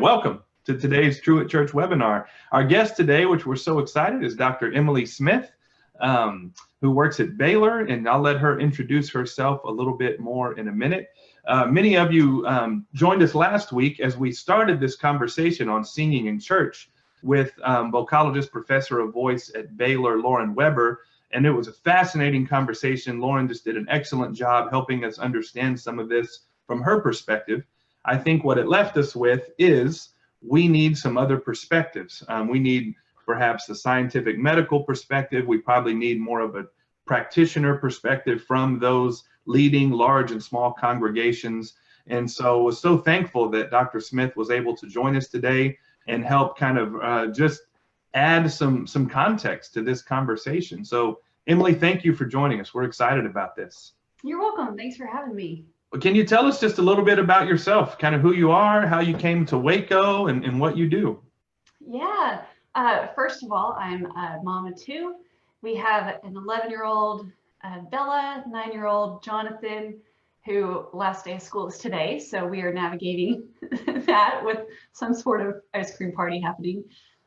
welcome to today's Truett Church webinar. Our guest today, which we're so excited, is Dr. Emily Smith, who works at Baylor, and I'll let her introduce herself a little bit more in a minute. Many of you joined us last week as we started this conversation on singing in church with vocalogist, professor of voice at Baylor, Lauren Weber, and it was a fascinating conversation. Lauren just did an excellent job helping us understand some of this from her perspective. I think what it left us with is we need some other perspectives. We need perhaps the scientific medical perspective. We probably need more of a practitioner perspective from those leading large and small congregations. And so we're so thankful that Dr. Smith was able to join us today and help kind of just add some context to this conversation. So Emily, thank you for joining us. We're excited about this. You're welcome. Thanks for having me. Can you tell us just a little bit about yourself, kind of who you are, how you came to Waco, and what you do? Yeah. First of all, I'm a mom of two. We have an 11-year-old Bella, 9-year-old Jonathan, who last day of school is today. So we are navigating that with some sort of ice cream party happening.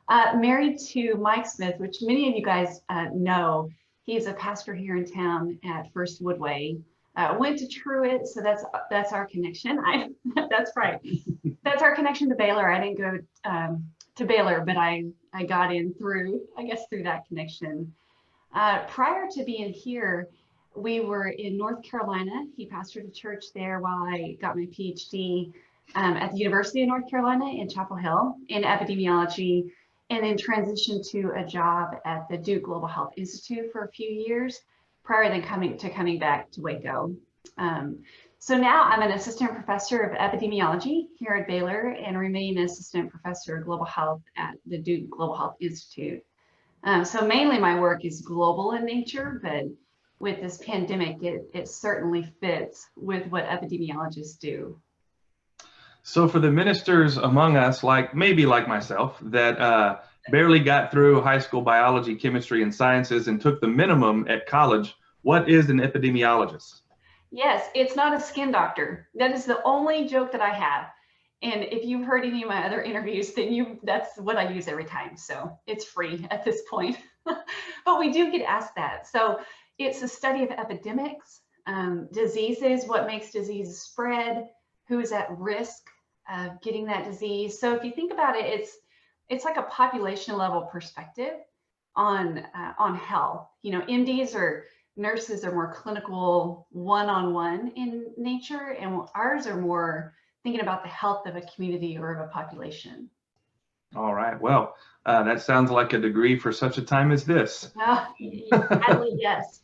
Married to Mike Smith, which many of you guys know. He's a pastor here in town at First Woodway. Went to Truett, so that's our connection. That's right. That's our connection to Baylor. I didn't go to Baylor, but I got in through that connection. Prior to being here, we were in North Carolina. He pastored a church there while I got my PhD at the University of North Carolina in Chapel Hill in epidemiology, and then transitioned to a job at the Duke Global Health Institute for a few years prior to coming back to Waco. So now I'm an assistant professor of epidemiology here at Baylor and remain an assistant professor of global health at the Duke Global Health Institute. So mainly my work is global in nature, but with this pandemic, it certainly fits with what epidemiologists do. So for the ministers among us, maybe like myself, that barely got through high school biology, chemistry, and sciences and took the minimum at college, what is an epidemiologist? Yes, it's not a skin doctor. That is the only joke that I have. And if you've heard any of my other interviews, then that's what I use every time. So it's free at this point. But we do get asked that. So it's a study of epidemics, diseases, what makes diseases spread, who is at risk of getting that disease. So if you think about it, it's like a population level perspective on health. You know, MDs or nurses are more clinical, one-on-one in nature, and ours are more thinking about the health of a community or of a population. All right. Well, that sounds like a degree for such a time as this. Sadly, yes.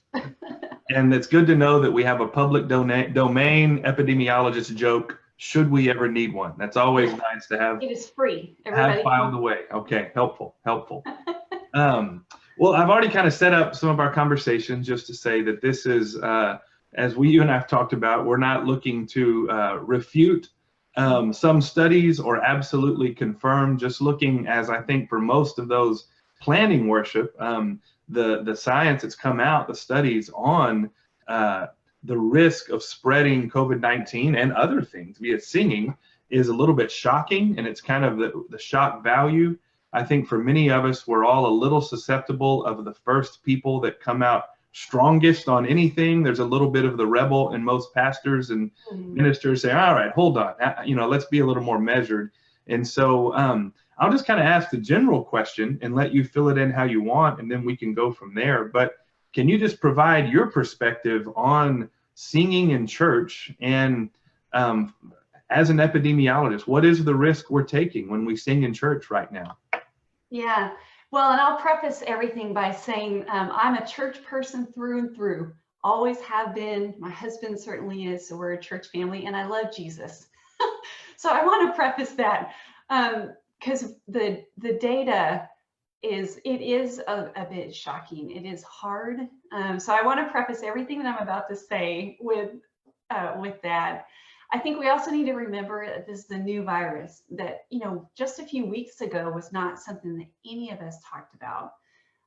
And it's good to know that we have a public domain epidemiologist joke, should we ever need one. That's always nice to have. It is free. Have filed away. Okay, helpful. Well, I've already kind of set up some of our conversation just to say that this is, as you and I have talked about, we're not looking to refute some studies or absolutely confirm, just looking, as I think for most of those planning worship, the science that's come out, the studies on the risk of spreading COVID-19 and other things via singing is a little bit shocking, and it's kind of the shock value. I think for many of us, we're all a little susceptible of the first people that come out strongest on anything. There's a little bit of the rebel in most pastors and ministers say, all right, hold on, let's be a little more measured. And so I'll just kind of ask the general question and let you fill it in how you want, and then we can go from there. But can you just provide your perspective on singing in church, and as an epidemiologist, what is the risk we're taking when we sing in church right now? Yeah, well, and I'll preface everything by saying I'm a church person through and through, always have been. My husband certainly is, so we're a church family, and I love Jesus. So I want to preface that because the data is a bit shocking. It is hard. So I want to preface everything that I'm about to say with that. I think we also need to remember that this is a new virus that, just a few weeks ago was not something that any of us talked about.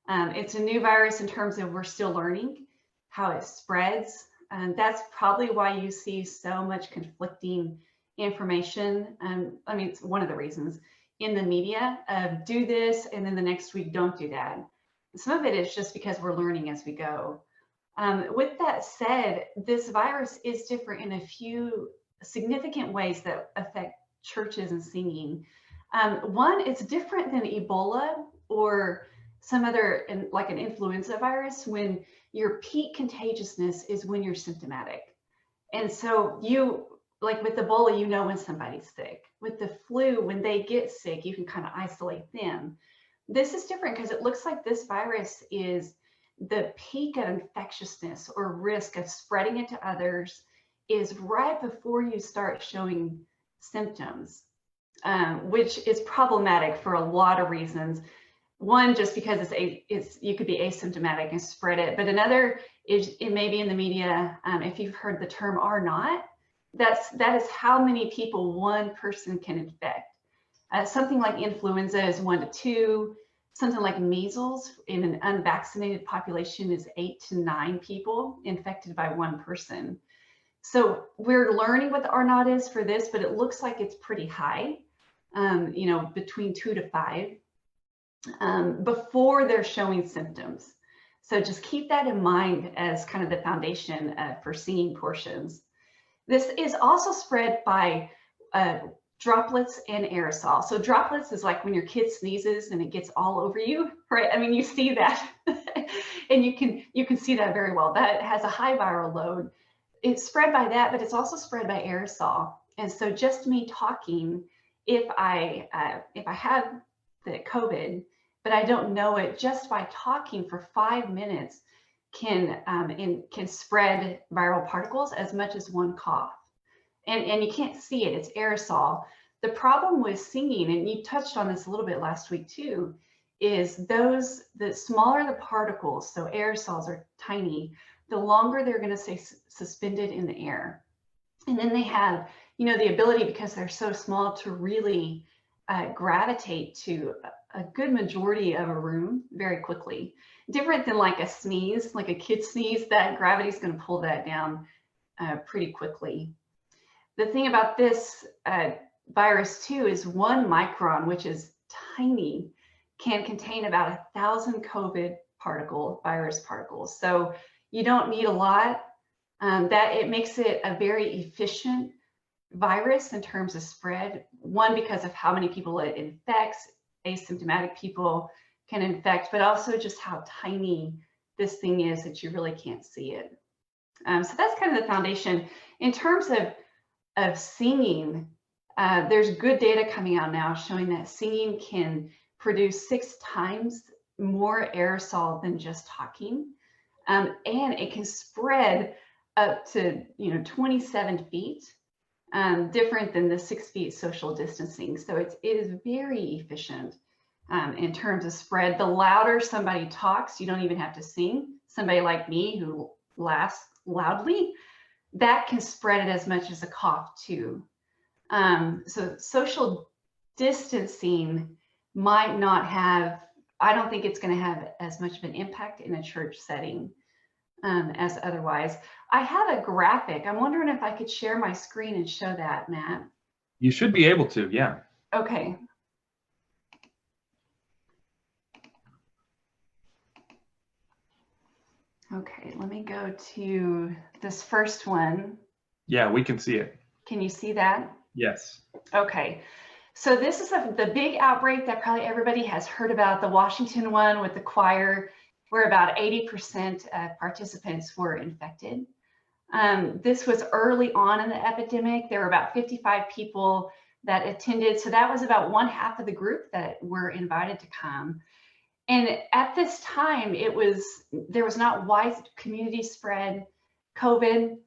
It's a new virus in terms of we're still learning how it spreads. And that's probably why you see so much conflicting information. I mean, it's one of the reasons in the media of do this and then the next week don't do that. Some of it is just because we're learning as we go. With that said, this virus is different in a few significant ways that affect churches and singing. One, it's different than Ebola or some other, like an influenza virus, when your peak contagiousness is when you're symptomatic. And so you, like with Ebola, you know when somebody's sick. With the flu, when they get sick, you can kind of isolate them. This is different because it looks like this virus is the peak of infectiousness or risk of spreading it to others is right before you start showing symptoms, which is problematic for a lot of reasons. One, just because you could be asymptomatic and spread it, but another is it may be in the media. If you've heard the term "R naught," that is how many people one person can infect. Something like influenza is 1 to 2. Something like measles in an unvaccinated population is 8 to 9 people infected by one person. So we're learning what the R naught is for this, but it looks like it's pretty high, you know, between 2 to 5 before they're showing symptoms. So just keep that in mind as kind of the foundation for singing portions. This is also spread by droplets and aerosol. So droplets is like when your kid sneezes and it gets all over you, right? I mean, you see that and you can see that very well. That has a high viral load. It's spread by that, but it's also spread by aerosol. And so just me talking, if I have the COVID, but I don't know it, just by talking for 5 minutes can spread viral particles as much as one cough. And you can't see it, it's aerosol. The problem with singing, and you touched on this a little bit last week too, is the smaller the particles, so aerosols are tiny, the longer they're gonna stay suspended in the air. And then they have, you know, the ability, because they're so small, to really gravitate to a good majority of a room very quickly. Different than like a sneeze, like a kid sneeze, that gravity is gonna pull that down pretty quickly. The thing about this virus too is 1 micron, which is tiny, can contain about 1,000 COVID virus particles. So you don't need a lot. That it makes it a very efficient virus in terms of spread. One, because of how many people it infects, asymptomatic people can infect, but also just how tiny this thing is that you really can't see it. So that's kind of the foundation. In terms of singing, there's good data coming out now showing that singing can produce 6 times more aerosol than just talking, and it can spread up to 27 feet, different than the 6 feet social distancing. So it is very efficient in terms of spread. The louder somebody talks, you don't even have to sing. Somebody like me who laughs loudly, that can spread it as much as a cough too. So social distancing might not have, I don't think it's going to have as much of an impact in a church setting as otherwise. I have a graphic. I'm wondering if I could share my screen and show that, Matt. You should be able to, yeah. Okay. Okay, let me go to this first one. Yeah, we can see it. Can you see that? Yes. Okay, so this is the big outbreak that probably everybody has heard about, the Washington one with the choir, where about 80% of participants were infected. This was early on in the epidemic. There were about 55 people that attended. So that was about 1/2 of the group that were invited to come. And at this time, there was not wide community spread COVID.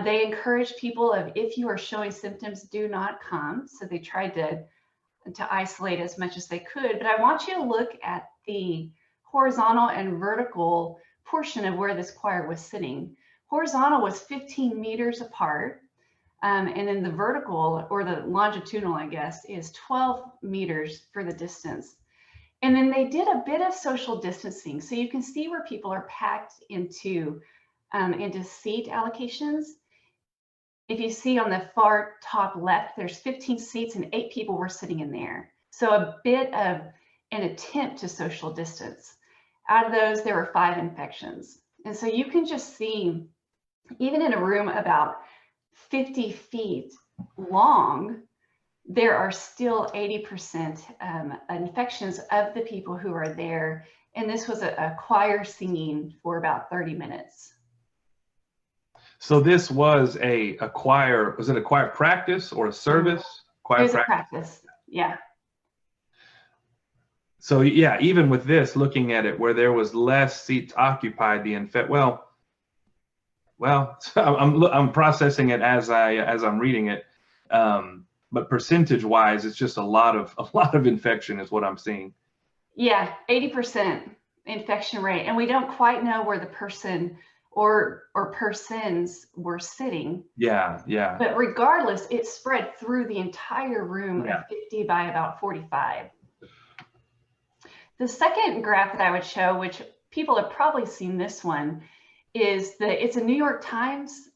They encouraged people if you are showing symptoms, do not come. So they tried to isolate as much as they could. But I want you to look at the horizontal and vertical portion of where this choir was sitting. Horizontal was 15 meters apart. And then the vertical, or the longitudinal, I guess, is 12 meters for the distance. And then they did a bit of social distancing. So you can see where people are packed into seat allocations. If you see on the far top left, there's 15 seats and 8 people were sitting in there. So a bit of an attempt to social distance. Out of those, there were 5 infections. And so you can just see, even in a room about 50 feet long, there are still 80% infections of the people who are there. And this was a choir singing for about 30 minutes. So this was a choir, was it a choir practice or a service? Choir it was a practice, yeah. So yeah, even with this, looking at it, where there was less seats occupied, I'm processing it as I'm reading it, but percentage-wise, it's just a lot of infection is what I'm seeing. Yeah, 80% infection rate, and we don't quite know where the person or persons were sitting. Yeah. But regardless, it spread through the entire room of 50 by about 45. The second graph that I would show, which people have probably seen this one, is it's a New York Times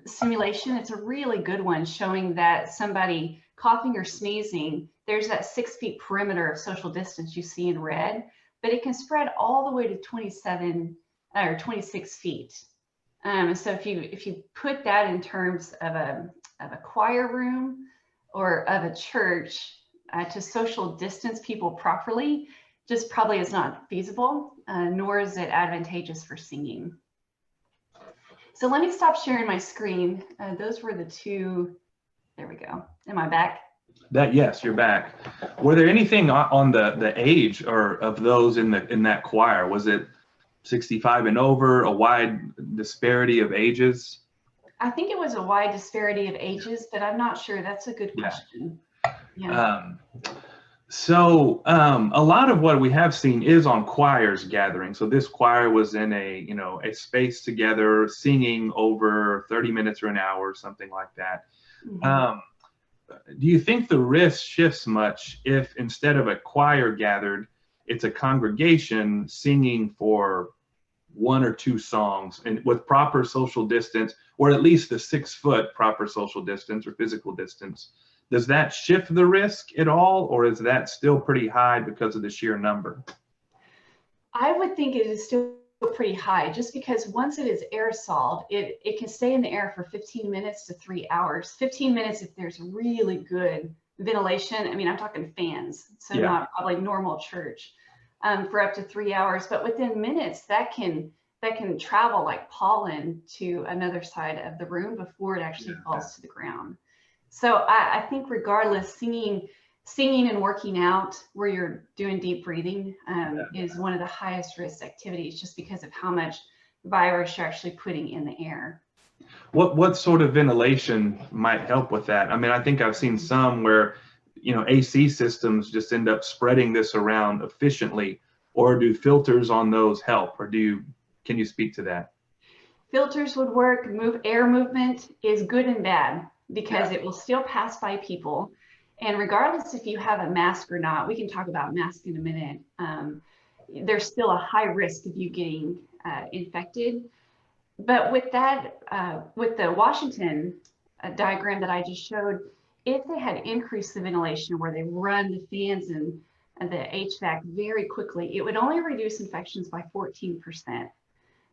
simulation. It's a really good one showing that somebody coughing or sneezing, there's that 6 feet perimeter of social distance you see in red, but it can spread all the way to 27 or 26 feet. So if you put that in terms of a choir room or of a church, to social distance people properly just probably is not feasible, nor is it advantageous for singing. So let me stop sharing my screen. Those were the 2. There we go. Am I back? Yes, you're back. Were there anything on the age or of those in that choir? Was it 65 and over, a wide disparity of ages? I think it was a wide disparity of ages, but I'm not sure. That's a good question. Yeah. So a lot of what we have seen is on choirs gathering. So this choir was in a space together, singing over 30 minutes or an hour, something like that. Mm-hmm. Do you think the risk shifts much if instead of a choir gathered, it's a congregation singing for 1 or 2 songs and with proper social distance, or at least the 6-foot proper social distance or physical distance? Does that shift the risk at all, or is that still pretty high because of the sheer number? I would think it is still pretty high, just because once it is aerosoled, it can stay in the air for 15 minutes to 3 hours. 15 minutes if there's really good ventilation. I mean, I'm talking fans, so not probably normal church, for up to 3 hours. But within minutes, that can travel like pollen to another side of the room before it actually falls to the ground. So I think regardless, singing and working out where you're doing deep breathing is one of the highest risk activities, just because of how much virus you're actually putting in the air. What sort of ventilation might help with that? I mean, I think I've seen some where, AC systems just end up spreading this around efficiently, or do filters on those help, or can you speak to that? Filters would work. Air movement is good and bad, because it will still pass by people. And regardless if you have a mask or not, we can talk about masks in a minute, there's still a high risk of you getting infected. But with that, with the Washington diagram that I just showed, if they had increased the ventilation where they run the fans and the HVAC very quickly, it would only reduce infections by 14%.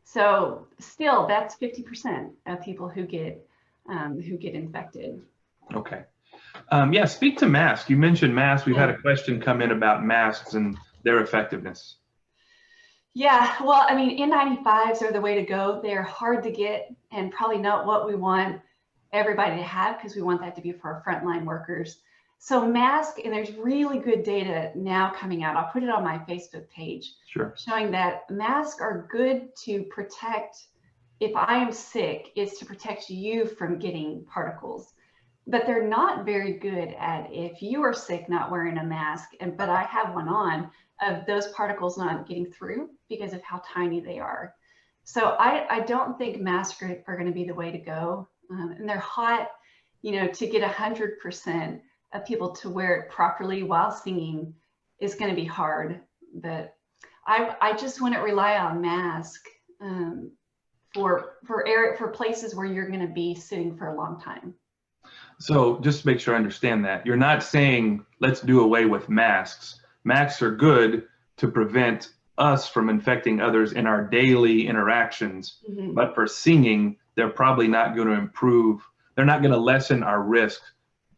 So still, that's 50% of people who get infected. Okay. Speak to masks. You mentioned masks. We've had a question come in about masks and their effectiveness. Yeah, well, I mean, N95s are the way to go. They're hard to get and probably not what we want everybody to have, because we want that to be for our frontline workers. So mask, and there's really good data now coming out. I'll put it on my Facebook page, showing that masks are good to protect. If I am sick, it's to protect you from getting particles. But they're not very good at, if you are sick, not wearing a mask, but I have one on, of those particles not getting through because of how tiny they are. So I don't think masks are going to be the way to go. And they're hot, to get 100% of people to wear it properly while singing is going to be hard. But I just wouldn't rely on mask for places where you're going to be sitting for a long time. So just to make sure I understand that, you're not saying let's do away with masks. Masks are good to prevent us from infecting others in our daily interactions, but for singing, they're probably not going to improve. They're not going to lessen our risk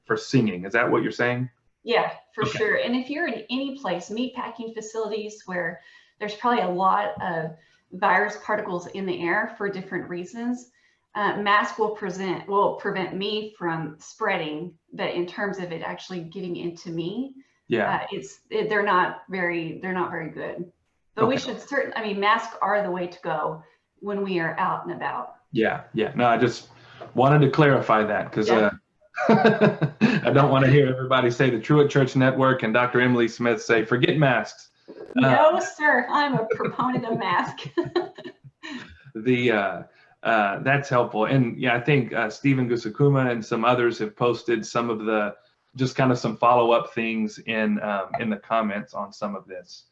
for singing. Is that what you're saying? Yeah, for sure. And if you're in any place, meatpacking facilities where there's probably a lot of virus particles in the air for different reasons, masks will prevent me from spreading, but in terms of it actually getting into me, they're not very good. But we should masks are the way to go when we are out and about. Yeah. No, I just wanted to clarify that because I don't want to hear everybody say the Truett Church Network and Dr. Emily Smith say, forget masks. No, sir, I'm a proponent of masks. That's helpful. And I think Stephen Gusakuma and some others have posted some of the, just kind of some follow-up things in the comments on some of this.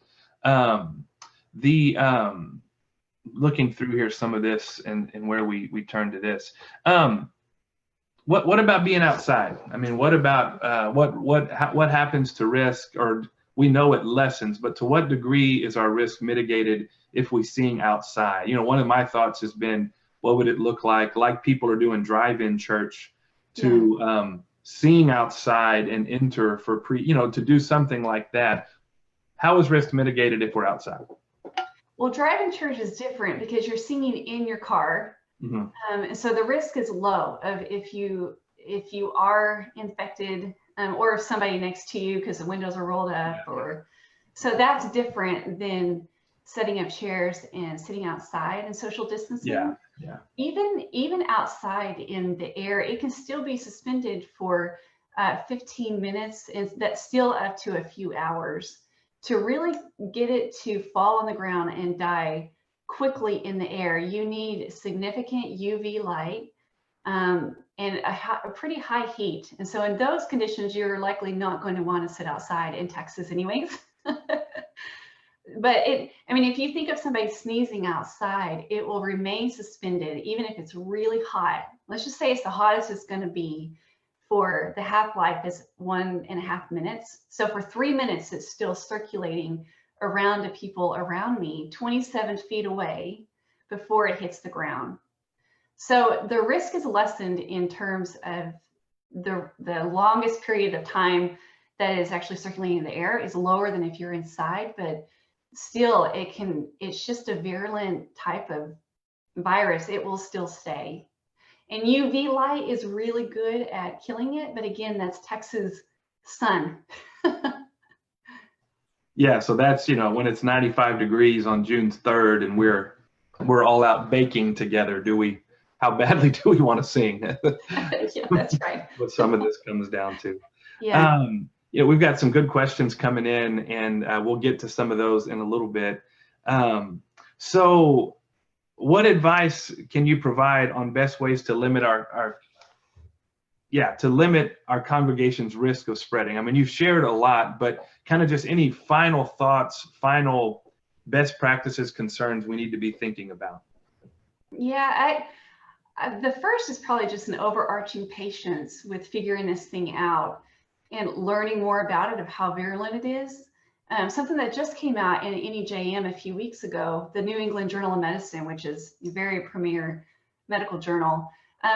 Looking through here, some of this and where we turn to this. What about being outside? I mean, what about what happens to risk? Or we know it lessens, but to what degree is our risk mitigated if we sing outside? One of my thoughts has been, what would it look like people are doing drive-in church to sing outside and enter for to do something like that? How is risk mitigated if we're outside? Well, drive-in church is different because you're singing in your car. And so the risk is low of if you are infected or if somebody next to you because the windows are rolled up, so that's different than setting up chairs and sitting outside and social distancing. Even outside in the air, it can still be suspended for 15 minutes, and that's still up to a few hours. To really get it to fall on the ground and die quickly in the air, you need significant UV light and a pretty high heat. And so in those conditions, you're likely not going to want to sit outside in Texas anyways. But if you think of somebody sneezing outside, it will remain suspended even if it's really hot. Let's just say it's the hottest it's going to be. For the half-life is 1.5 minutes. So for 3 minutes, it's still circulating around the people around me, 27 feet away before it hits the ground. So the risk is lessened in terms of the longest period of time that is actually circulating in the air is lower than if you're inside, but still it's just a virulent type of virus. It will still stay. And UV light is really good at killing it, but again, that's Texas sun. So that's when it's 95 degrees on June 3rd and we're all out baking together. How badly do we want to sing? That's right. What some of this comes down to. We've got some good questions coming in, and we'll get to some of those in a little bit. So what advice can you provide on best ways to limit our congregation's risk of spreading? I mean, you've shared a lot, but kind of just any final thoughts, final best practices, concerns we need to be thinking about. The first is probably just an overarching patience with figuring this thing out and learning more about it, of how virulent it is. Something that just came out in NEJM a few weeks ago, the New England Journal of Medicine, which is a very premier medical journal,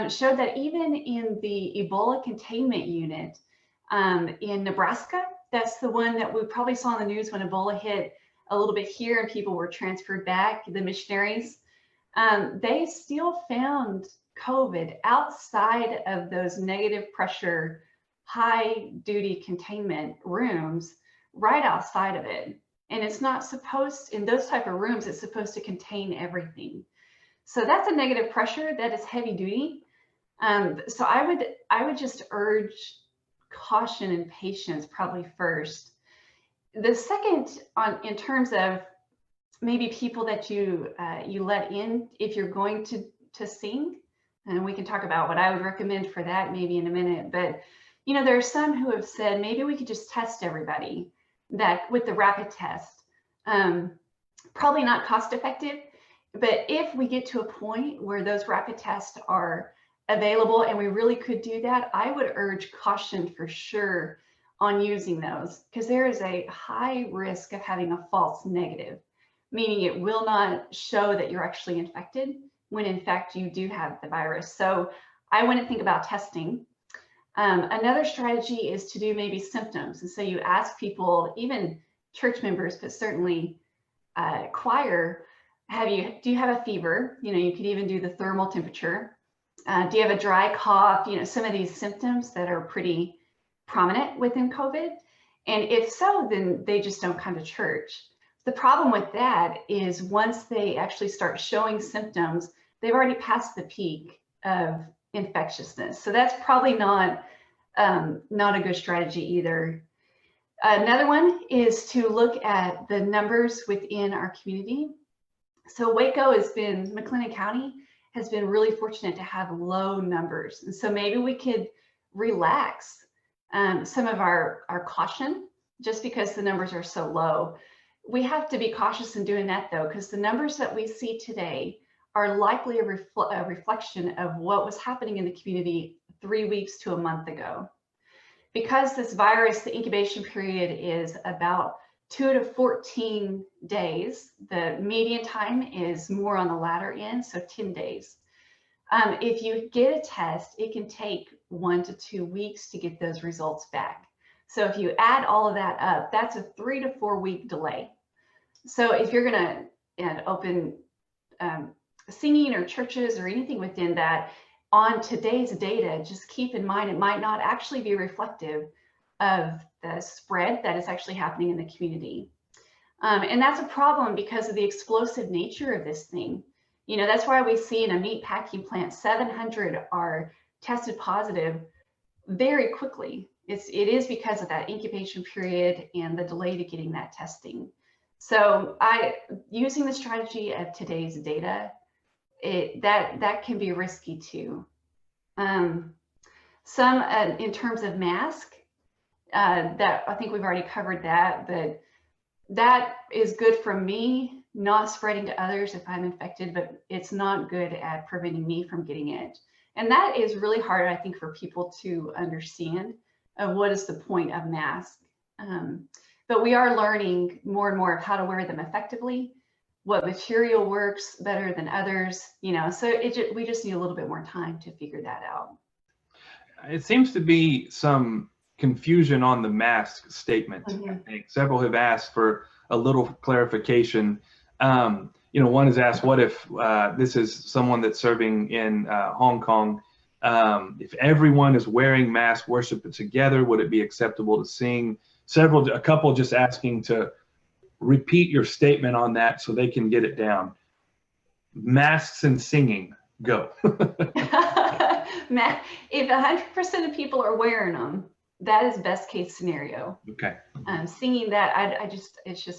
showed that even in the Ebola containment unit in Nebraska, that's the one that we probably saw in the news when Ebola hit a little bit here and people were transferred back, the missionaries, they still found COVID outside of those negative pressure, high duty containment rooms, right outside of it. And it's not supposed, in those type of rooms, it's supposed to contain everything. So that's a negative pressure that is heavy duty. So I would just urge caution and patience probably first. The second, in terms of maybe people that you let in if you're going to sing, and we can talk about what I would recommend for that maybe in a minute. But there are some who have said maybe we could just test everybody that with the rapid test. Probably not cost effective. But if we get to a point where those rapid tests are available and we really could do that, I would urge caution for sure on using those, because there is a high risk of having a false negative, meaning it will not show that you're actually infected when in fact you do have the virus. So I wouldn't think about testing. Another strategy is to do maybe symptoms. And so you ask people, even church members, but certainly choir, do you have a fever? You could even do the thermal temperature. Do you have a dry cough? Some of these symptoms that are pretty prominent within COVID. And if so, then they just don't come to church. The problem with that is once they actually start showing symptoms, they've already passed the peak of infectiousness. So that's probably not a good strategy either. Another one is to look at the numbers within our community. So McLennan County has been really fortunate to have low numbers. And so maybe we could relax some of our caution just because the numbers are so low. We have to be cautious in doing that though, because the numbers that we see today are likely a reflection of what was happening in the community 3 weeks to a month ago. Because this virus, the incubation period is about 2 to 14 days. The median time is more on the latter end, so 10 days. If you get a test, it can take 1 to 2 weeks to get those results back. So if you add all of that up, that's a 3 to 4 week delay. So if you're going to open singing or churches or anything within that, on today's data, just keep in mind it might not actually be reflective of the spread that is actually happening in the community. And that's a problem because of the explosive nature of this thing. That's why we see in a meat packing plant, 700 are tested positive very quickly. It is because of that incubation period and the delay to getting that testing. So using the strategy of today's data, that can be risky too. Some in terms of mask, that I think we've already covered that, but that is good for me, not spreading to others if I'm infected, but it's not good at preventing me from getting it. And that is really hard, I think, for people to understand of what is the point of masks. But we are learning more and more of how to wear them effectively, what material works better than others, so we just need a little bit more time to figure that out. It seems to be some confusion on the mask statement. I think several have asked for a little clarification. One has asked, what if this is someone that's serving in Hong Kong? If everyone is wearing masks, worship together, would it be acceptable to sing? A couple just asking to repeat your statement on that so they can get it down. Masks and singing, go. If 100% of people are wearing them, that is best case scenario. Okay. Singing that,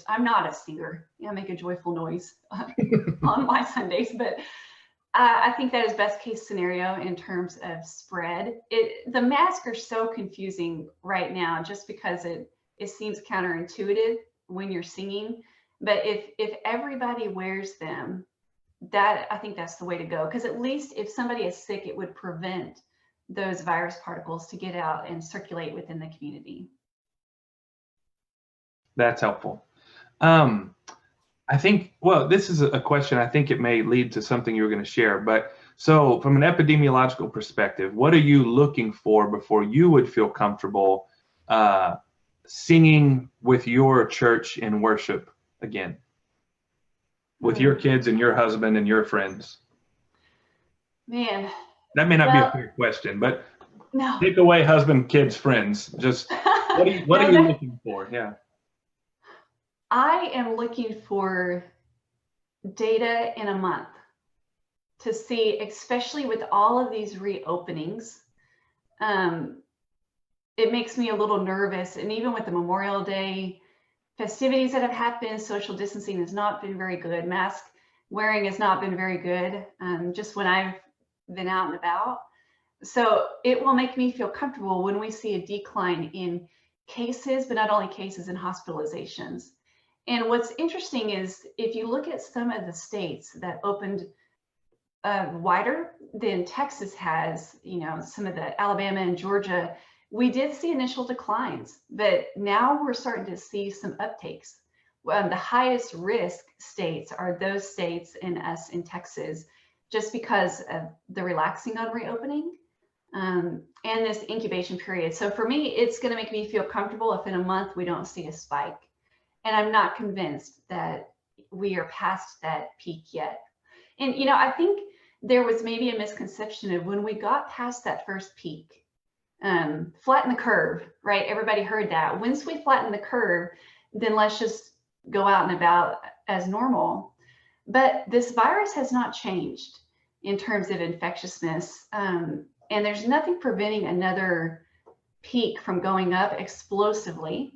I'm not a singer. I make a joyful noise on my Sundays, but I think that is best case scenario in terms of spread. The masks are so confusing right now just because it seems counterintuitive when you're singing, but if everybody wears them, I think that's the way to go, because at least if somebody is sick, it would prevent those virus particles to get out and circulate within the community. That's helpful. I think, this is a question, I think it may lead to something you were going to share, but so from an epidemiological perspective, what are you looking for before you would feel comfortable singing with your church in worship again, with your kids and your husband and your friends? Man, that may not be a fair question, but no. Take away husband, kids, friends. Just what are you looking for? Yeah. I am looking for data in a month to see, especially with all of these reopenings. It makes me a little nervous. And even with the Memorial Day festivities that have happened, social distancing has not been very good. Mask wearing has not been very good, just when I've been out and about. So it will make me feel comfortable when we see a decline in cases, but not only cases and hospitalizations. And what's interesting is if you look at some of the states that opened wider than Texas has, some of the Alabama and Georgia, we did see initial declines, but now we're starting to see some uptakes. The highest risk states are those states and us in Texas, just because of the relaxing on reopening and this incubation period. So for me, it's going to make me feel comfortable if in a month we don't see a spike. And I'm not convinced that we are past that peak yet. And, I think there was maybe a misconception of when we got past that first peak, flatten the curve, right? Everybody heard that. Once we flatten the curve, then let's just go out and about as normal. But this virus has not changed in terms of infectiousness. And there's nothing preventing another peak from going up explosively,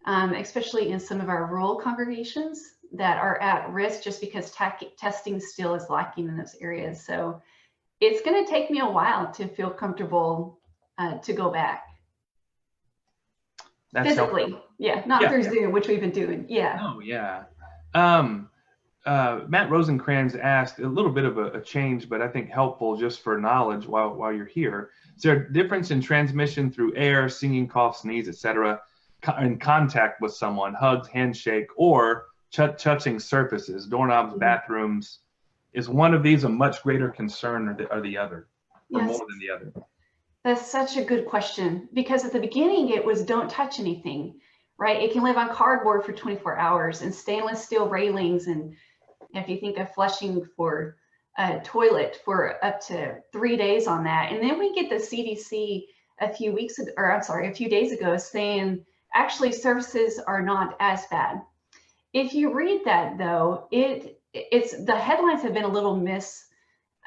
especially in some of our rural congregations that are at risk just because testing still is lacking in those areas. So it's going to take me a while to feel comfortable to go back. That's physically helpful. Yeah, not through Zoom, which we've been doing. Yeah. Oh, yeah. Matt Rosencrantz asked a little bit of a change, but I think helpful just for knowledge while you're here. Is there a difference in transmission through air, singing, cough, sneeze, etc., in contact with someone, hugs, handshake, or touching surfaces, doorknobs, bathrooms? Is one of these a much greater concern or the other, or more than the other? That's such a good question, because at the beginning it was don't touch anything, right? It can live on cardboard for 24 hours and stainless steel railings. And if you think of flushing for a toilet for up to 3 days on that. And then we get the CDC a few days ago saying, actually surfaces are not as bad. If you read that though, it's the headlines have been a little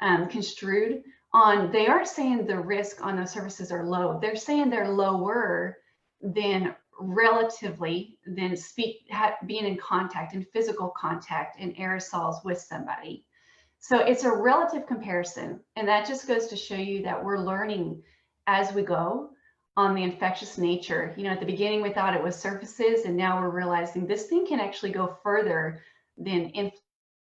misconstrued on, they aren't saying the risk on those surfaces are low. They're saying they're lower than relatively than being in contact, in physical contact, in aerosols with somebody. So it's a relative comparison. And that just goes to show you that we're learning as we go on the infectious nature. At the beginning, we thought it was surfaces, and now we're realizing this thing can actually go further than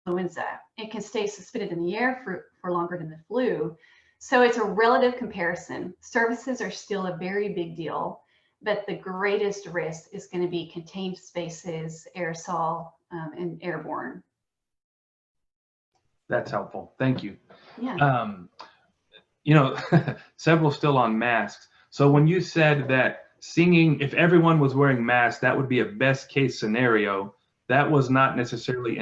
influenza. It can stay suspended in the air for longer than the flu. So it's a relative comparison. Surfaces are still a very big deal, but the greatest risk is going to be contained spaces, aerosol, and airborne. That's helpful. Thank you. Yeah. Several still on masks. So when you said that singing, if everyone was wearing masks, that would be a best case scenario, that was not necessarily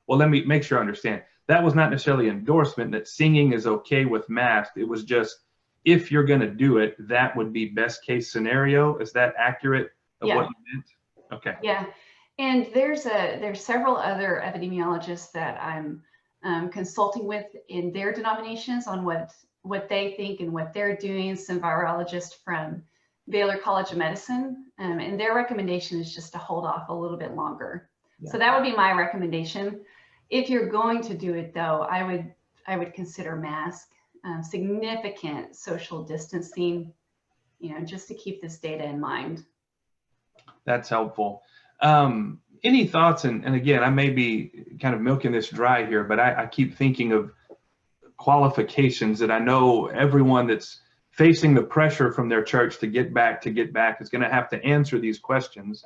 well, let me make sure I understand. That was not necessarily an endorsement that singing is okay with masks. It was just, if you're going to do it, that would be best case scenario. Is that accurate of what you meant? Okay. Yeah. And there's several other epidemiologists that I'm consulting with in their denominations on what they think and what they're doing. Some virologists from Baylor College of Medicine, and their recommendation is just to hold off a little bit longer. Yeah. So that would be my recommendation. If you're going to do it though, I would consider mask, significant social distancing, just to keep this data in mind. That's helpful. Any thoughts, and again, I may be kind of milking this dry here, but I keep thinking of qualifications that I know everyone that's facing the pressure from their church to get back is going to have to answer these questions.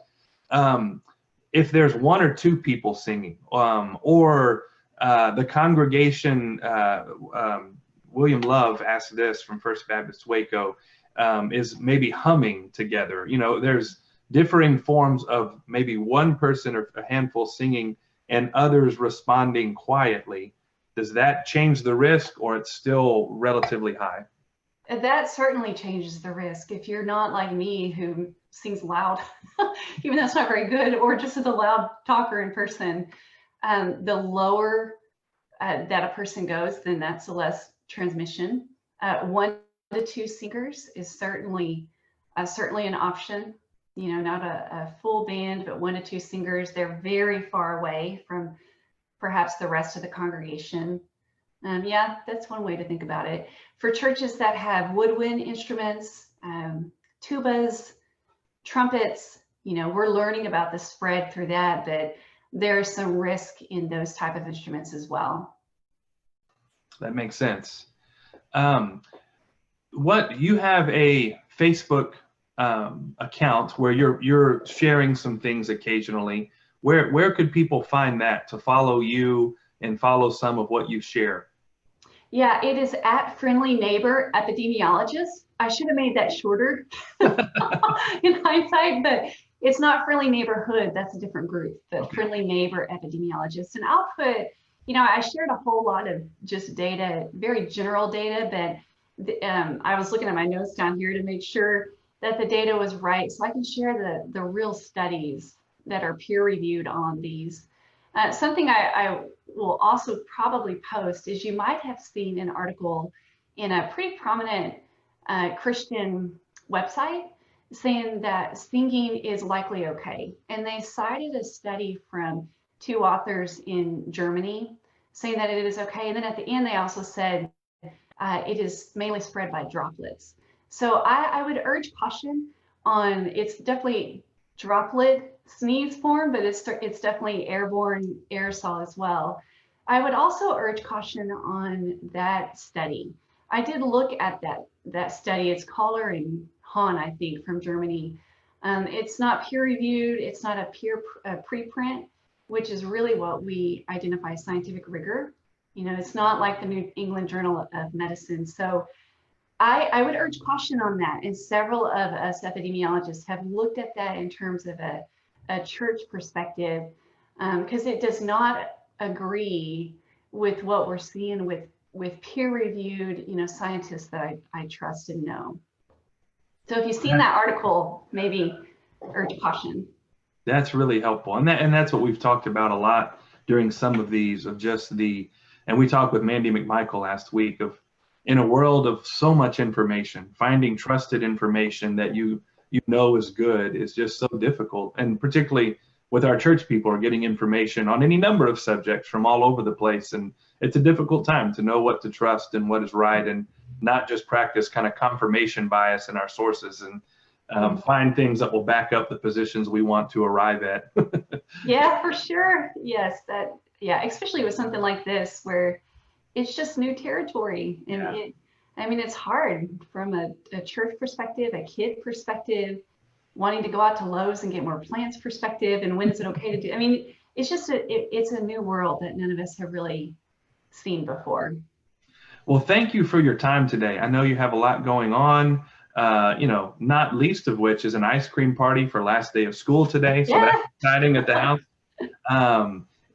If there's one or two people singing, or the congregation, William Love asked this from First Baptist Waco, is maybe humming together. There's differing forms of maybe one person or a handful singing and others responding quietly. Does that change the risk, or it's still relatively high? That certainly changes the risk. If you're not like me, who sings loud, even though it's not very good, or just as a loud talker in person, the lower that a person goes, then that's less transmission. 1 to 2 singers is certainly an option. Not a full band, but 1 to 2 singers. They're very far away from perhaps the rest of the congregation. Yeah, that's one way to think about it. For churches that have woodwind instruments, tubas, trumpets, we're learning about the spread through that, but there's some risk in those type of instruments as well. That makes sense. What you have a Facebook account where you're sharing some things occasionally. Where could people find that to follow you and follow some of what you share? Yeah, it is at Friendly Neighbor Epidemiologist. I should have made that shorter in hindsight, but it's not Friendly Neighborhood. That's a different group, but Okay. Friendly Neighbor Epidemiologist. And I'll put, I shared a whole lot of just data, very general data, but I was looking at my notes down here to make sure that the data was right. So I can share the real studies that are peer reviewed on these. Something I will also probably post is you might have seen an article in a pretty prominent Christian website saying that singing is likely okay. And they cited a study from 2 authors in Germany saying that it is okay. And then at the end, they also said it is mainly spread by droplets. So I would urge caution on, it's definitely droplet sneeze form, but it's definitely airborne aerosol as well. I would also urge caution on that study. I did look at that study. It's Kohler and Hahn, I think, from Germany. It's not peer reviewed. It's not a preprint, which is really what we identify as scientific rigor. It's not like the New England Journal of Medicine. So I would urge caution on that. And several of us epidemiologists have looked at that in terms of a church perspective, because it does not agree with what we're seeing with peer-reviewed, scientists that I trust and know. So if you've seen that article, maybe urge caution. That's really helpful, and that's what we've talked about a lot during some of these, of just and we talked with Mandy McMichael last week, of in a world of so much information, finding trusted information that you know is good is just so difficult. And particularly with our church people are getting information on any number of subjects from all over the place. And it's a difficult time to know what to trust and what is right, and not just practice kind of confirmation bias in our sources and find things that will back up the positions we want to arrive at. Yeah, for sure. Yes, especially with something like this where it's just new territory. And it's hard from a church perspective, a kid perspective, wanting to go out to Lowe's and get more plants perspective, and when is it okay to do? It's just it's a new world that none of us have really seen before. Well, thank you for your time today. I know you have a lot going on, not least of which is an ice cream party for last day of school today. So that's exciting at the house.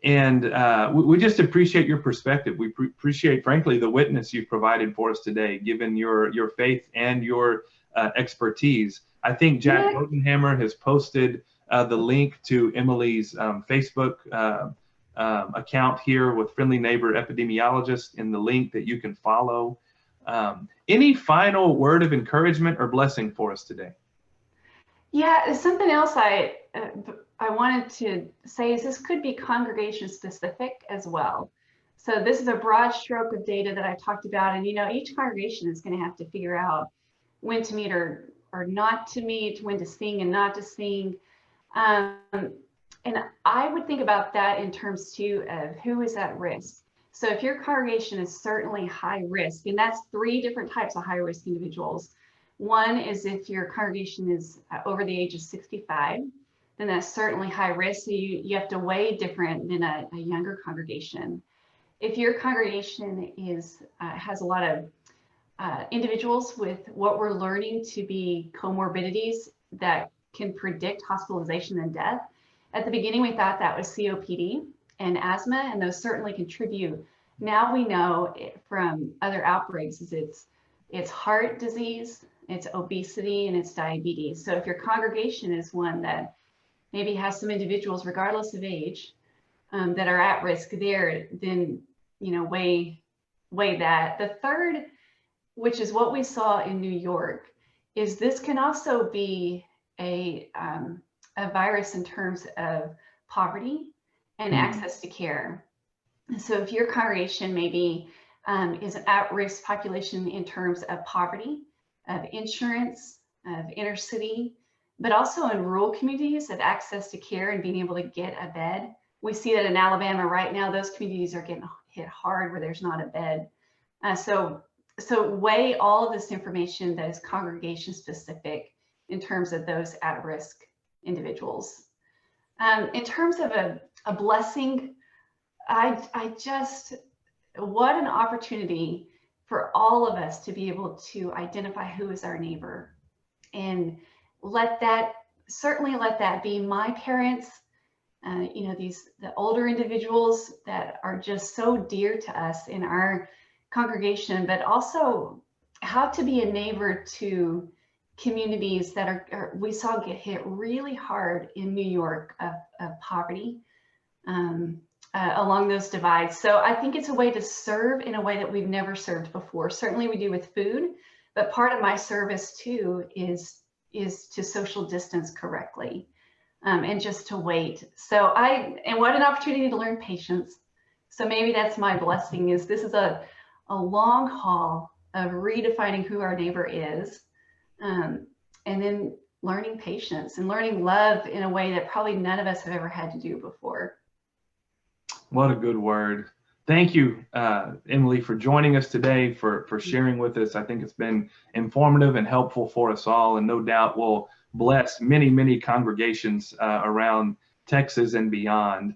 We just appreciate your perspective. We appreciate, frankly, the witness you've provided for us today, given your faith and your expertise. I think Jack Bodenhammer has posted the link to Emily's Facebook account here with Friendly Neighbor Epidemiologist in the link that you can follow. Any final word of encouragement or blessing for us today? Yeah, something else I wanted to say is this could be congregation specific as well. So this is a broad stroke of data that I talked about, and each congregation is going to have to figure out when to meet or not to meet, when to sing and not to sing. And I would think about that in terms too of who is at risk. So if your congregation is certainly high risk, and that's 3 different types of high risk individuals. One is if your congregation is over the age of 65, then that's certainly high risk. So you have to weigh different than a younger congregation. If your congregation has a lot of individuals with what we're learning to be comorbidities that can predict hospitalization and death. At the beginning, we thought that was COPD and asthma, and those certainly contribute. Now we know from other outbreaks it's heart disease, it's obesity, and it's diabetes. So if your congregation is one that maybe has some individuals, regardless of age, that are at risk there, then weigh that. The third, which is what we saw in New York, is this can also be a virus in terms of poverty and access to care. So if your congregation maybe is an at-risk population in terms of poverty, of insurance, of inner city, but also in rural communities that access to care and being able to get a bed. We see that in Alabama right now, those communities are getting hit hard where there's not a bed. So weigh all of this information that is congregation specific in terms of those at-risk individuals. In terms of a blessing, I just, what an opportunity for all of us to be able to identify who is our neighbor, and certainly let that be my parents, the older individuals that are just so dear to us in our congregation, but also how to be a neighbor to communities that we saw get hit really hard in New York of poverty along those divides. So I think it's a way to serve in a way that we've never served before. Certainly we do with food, but part of my service too is to social distance correctly and just to wait. And what an opportunity to learn patience. So maybe that's my blessing, is this is a long haul of redefining who our neighbor is, and then learning patience and learning love in a way that probably none of us have ever had to do before. What a good word. Thank you, Emily, for joining us today, for sharing with us. I think it's been informative and helpful for us all, and no doubt will bless many, many congregations around Texas and beyond.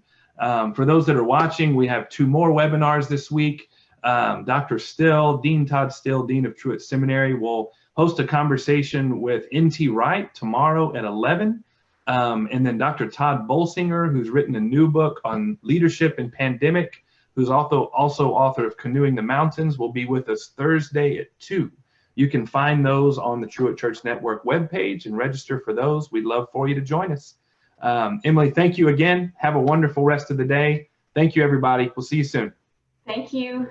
For those that are watching, we have 2 more webinars this week. Dr. Still, Dean Todd Still, Dean of Truett Seminary, will host a conversation with N.T. Wright tomorrow at 11. And then Dr. Todd Bolsinger, who's written a new book on leadership and pandemic, who's also author of Canoeing the Mountains, will be with us Thursday at 2. You can find those on the Truett Church Network webpage and register for those. We'd love for you to join us. Emily, thank you again. Have a wonderful rest of the day. Thank you, everybody. We'll see you soon. Thank you.